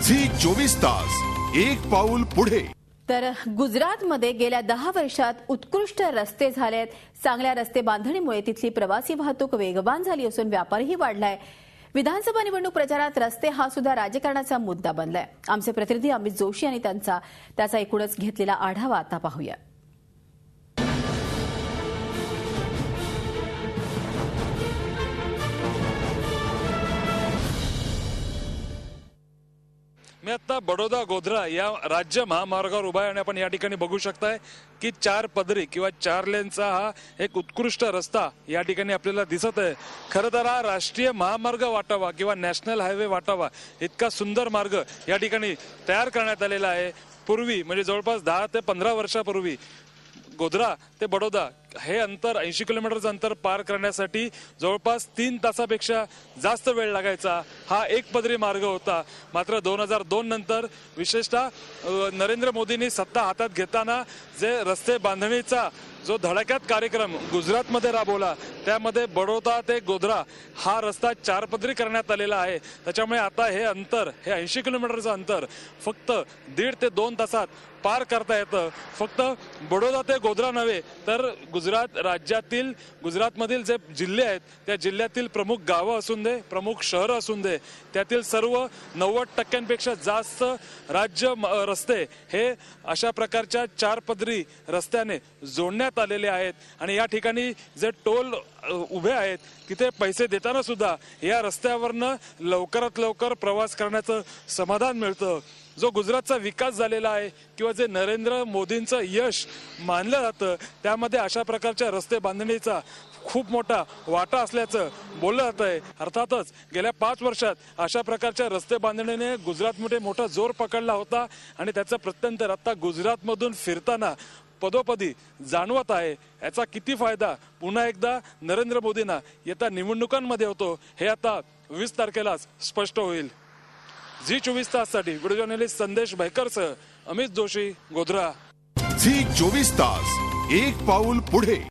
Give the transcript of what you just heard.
Zee 24 तास एक पाऊल पुढे। तर गुजरातमध्ये गेल्या 10 वर्षात उत्कृष्ट रस्ते झालेत। चांगल्या रस्ते बांधणीमुळे तिथली प्रवासी वाहतूक वेगवान झाली असून व्यापारही वाढलाय। विधानसभा निवडणूक प्रचारात रस्ते हा सुद्धा राजकारणाचा मुद्दा बनलाय। आमचे प्रतिनिधी अमित जोशी यांनी त्याचा एकूणच घेतलेला आढावा आता पाहूया। मी आता बडोदा गोधरा या राज्य महामार्गावर उभा आहे आणि आपण या ठिकाणी बघू शकताय की 4 पदरी किंवा 4 लेनचा हा एक उत्कृष्ट रस्ता या ठिकाणी आपल्याला दिसत आहे। खरं तर हा राष्ट्रीय महामार्ग वाटावा किंवा नॅशनल हायवे वाटावा इतका सुंदर मार्ग या ठिकाणी तयार करण्यात आलेला आहे। पूर्वी म्हणजे जवळपास 10 ते 15 वर्षापूर्वी गोधरा ते बडोदा हे अंतर 80 किलोमीटरचं अंतर पार करण्यासाठी जवळपास 3 तासापेक्षा जास्त वेळ लागायचा। हा एक पदरी मार्ग होता। मात्र 2002 नंतर विशेषतः नरेंद्र मोदींनी सत्ता हातात घेताना जे रस्ते बांधणीचा जो धडाक्यात कार्यक्रम गुजरातमध्ये राबवला त्यामध्ये बडोदा ते गोधरा हा रस्ता 4 पदरी करण्यात आलेला आहे। त्याच्यामुळे आता हे अंतर हे 80 किलोमीटरचं अंतर फक्त 1.5 ते 2 तासात पार करता येतं। फक्त बडोदा ते गोधरा नव्हे तर गुजरात राज्यातील गुजरातमधील जे जिल्हे आहेत त्या जिल्ह्यातील प्रमुख गावं असून दे प्रमुख शहरं असून दे त्यातील सर्व 90% जास्त राज्य रस्ते हे अशा प्रकारच्या 4 पदरी रस्त्याने जोडण्यात आलेले आहेत। आणि या ठिकाणी जे टोल उभे आहेत तिथे पैसे देताना सुद्धा या रस्त्यावरनं लवकरात लवकर प्रवास करण्याचं समाधान मिळतं। जो गुजरातचा विकास झालेला आहे किंवा जे नरेंद्र मोदींचं यश मानलं जातं त्यामध्ये अशा प्रकारच्या रस्ते बांधणीचा खूप मोठा वाटा असल्याचं बोललं जात आहे। अर्थातच गेल्या 5 वर्षात अशा प्रकारच्या रस्ते बांधणीने गुजरातमध्ये मोठा जोर पकडला होता आणि त्याचा प्रत्यंतर आता गुजरातमधून फिरताना पदोपदी जाणवत आहे। याचा किती फायदा पुन्हा एकदा नरेंद्र मोदींना येत्या निवडणुकांमध्ये होतो हे आता 20 तारखेलाच स्पष्ट होईल। झी 24 ताससाठी व्हिडिओ जर्नलिस्ट संदेश भायकरसह अमित जोशी गोधरा। झी 24 तास एक पाऊल पुढे।